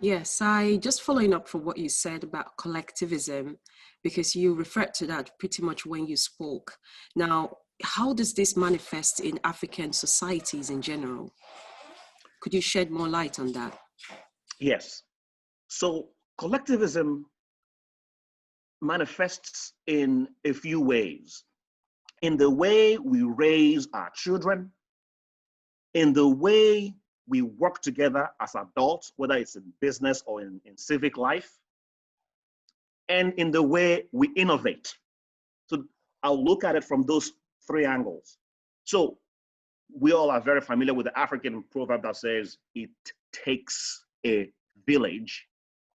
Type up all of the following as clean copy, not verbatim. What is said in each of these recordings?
Yes, I just following up from what you said about collectivism, because you referred to that pretty much when you spoke. Now, how does this manifest in African societies in general? Could you shed more light on that? Yes. So collectivism manifests in a few ways. In the way we raise our children, in the way we work together as adults, whether it's in business or in civic life, and in the way we innovate. So I'll look at it from those three angles. So we all are very familiar with the African proverb that says, it takes a village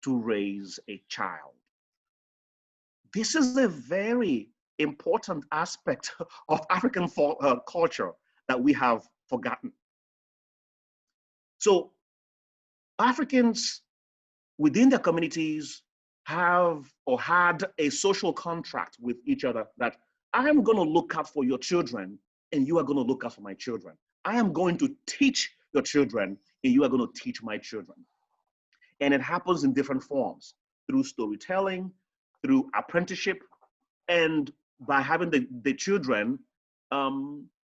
to raise a child. This is a very important aspect of African culture that we have forgotten. So Africans within their communities have or had a social contract with each other that I am going to look out for your children and you are going to look out for my children. I am going to teach your children and you are going to teach my children. And it happens in different forms, through storytelling, through apprenticeship, and by having the children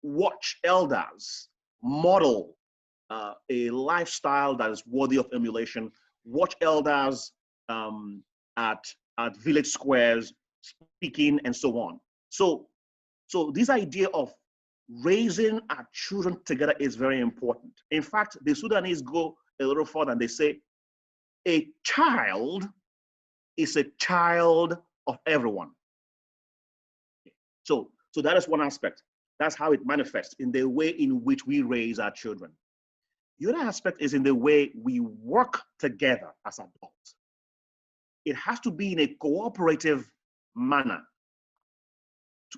watch elders model a lifestyle that is worthy of emulation, watch elders at village squares speaking and so on. So this idea of raising our children together is very important. In fact, the Sudanese go a little further and they say, a child is a child of everyone. So that is one aspect. That's how it manifests in the way in which we raise our children. The other aspect is in the way we work together as adults. It has to be in a cooperative manner.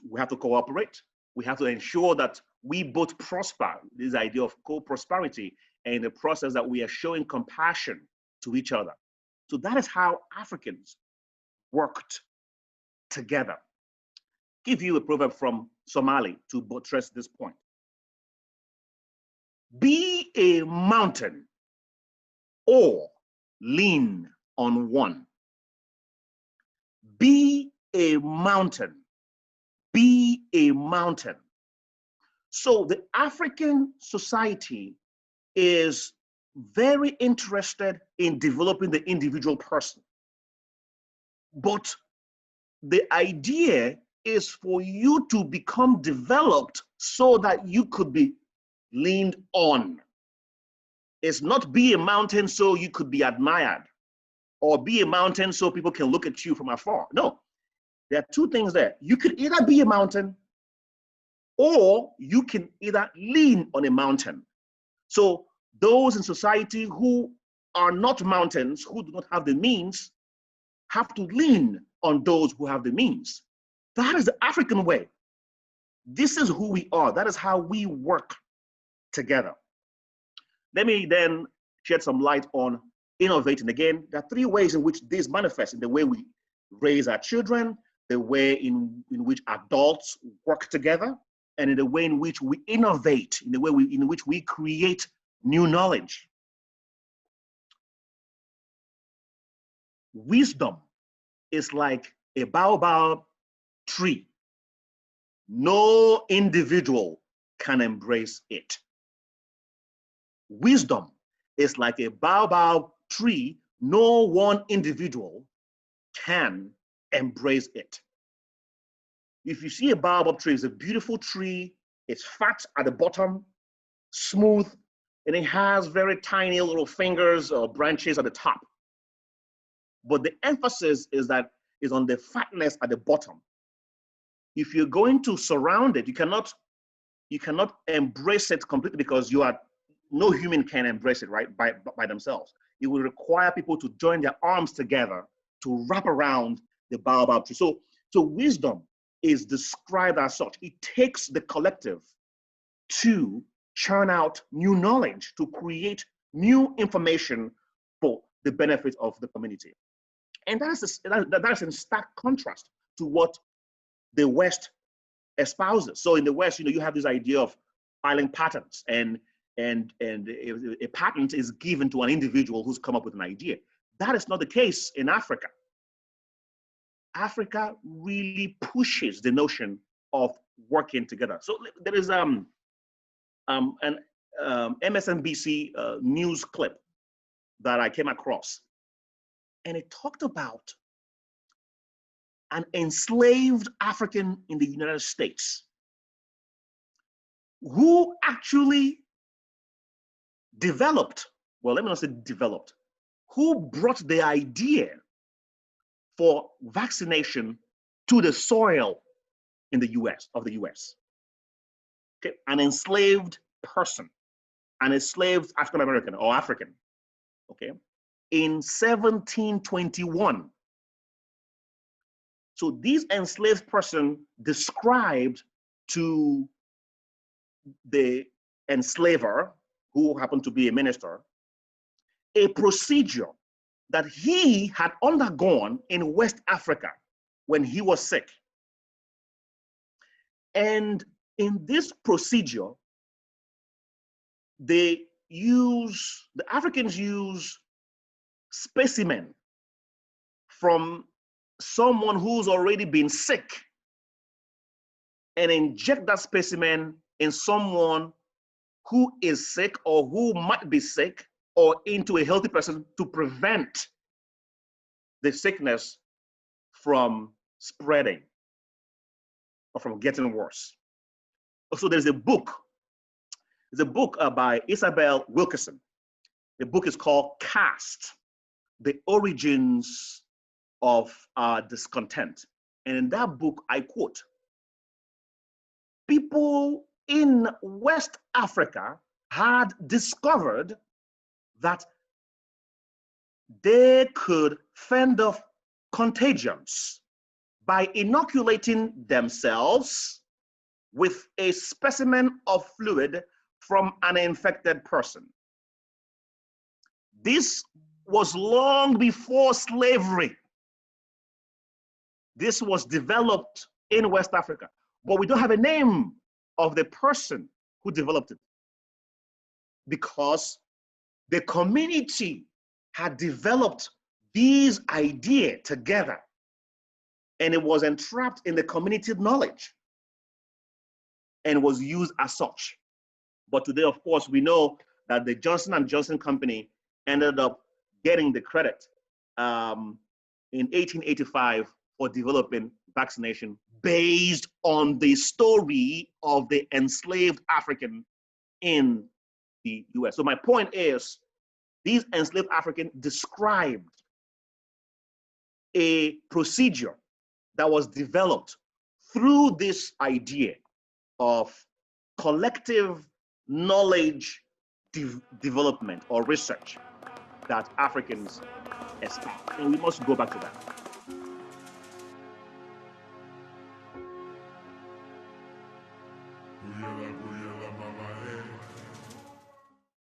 We have to cooperate. We have to ensure that we both prosper, this idea of co-prosperity, and in the process that we are showing compassion to each other. So that is how Africans worked together. Give you a proverb from Somali to buttress this point. Be a mountain or lean on one. Be a mountain. Be a mountain. So the African society is very interested in developing the individual person. But the idea is for you to become developed so that you could be leaned on. It's not be a mountain so you could be admired, or be a mountain so people can look at you from afar. No, there are two things there. You could either be a mountain or you can either lean on a mountain. So those in society who are not mountains, who do not have the means, have to lean on those who have the means. That is the African way. This is who we are. That is how we work together. Let me then shed some light on innovating. Again, there are three ways in which this manifests: in the way we raise our children, the way in which adults work together, and in the way in which we innovate, in the way in which we create new knowledge. Wisdom is like a baobab tree. No individual can embrace it. Wisdom is like a baobab tree. No one individual can embrace it. If you see a baobab tree, it's a beautiful tree. It's fat at the bottom, smooth, and it has very tiny little fingers or branches at the top. But the emphasis is on the fatness at the bottom. If you're going to surround it, you cannot embrace it completely, because no human can embrace it, right, by themselves. It will require people to join their arms together to wrap around the baobab tree. So wisdom is described as such. It takes the collective to churn out new knowledge, to create new information for the benefit of the community. And that's in stark contrast to what the West espouses. So in the West, you have this idea of filing patents, and a patent is given to an individual who's come up with an idea. That is not the case in Africa. Africa really pushes the notion of working together. So there is an MSNBC news clip that I came across, and it talked about an enslaved African in the United States who actually developed, well, let me not say developed, who brought the idea for vaccination to the soil in the US, of the US. Okay, an enslaved person, an enslaved African American or African, okay, in 1721. So this enslaved person described to the enslaver, who happened to be a minister, a procedure that he had undergone in West Africa when he was sick. And in this procedure, the Africans use specimen from someone who's already been sick and inject that specimen in someone who is sick or who might be sick, or into a healthy person, to prevent the sickness from spreading or from getting worse. So there's a book. There's a book by Isabel Wilkerson. The book is called Caste: The Origins of Our Discontent. And in that book, I quote, people in West Africa had discovered that they could fend off contagions by inoculating themselves with a specimen of fluid from an infected person. This was long before slavery. This was developed in West Africa, but we don't have a name of the person who developed it, because the community had developed these ideas together, and it was entrapped in the community knowledge and was used as such. But today, of course, we know that the Johnson & Johnson company ended up getting the credit in 1885 for developing vaccination based on the story of the enslaved African in the US. So my point is, these enslaved Africans described a procedure that was developed through this idea of collective knowledge development or research that Africans espouse. And we must go back to that.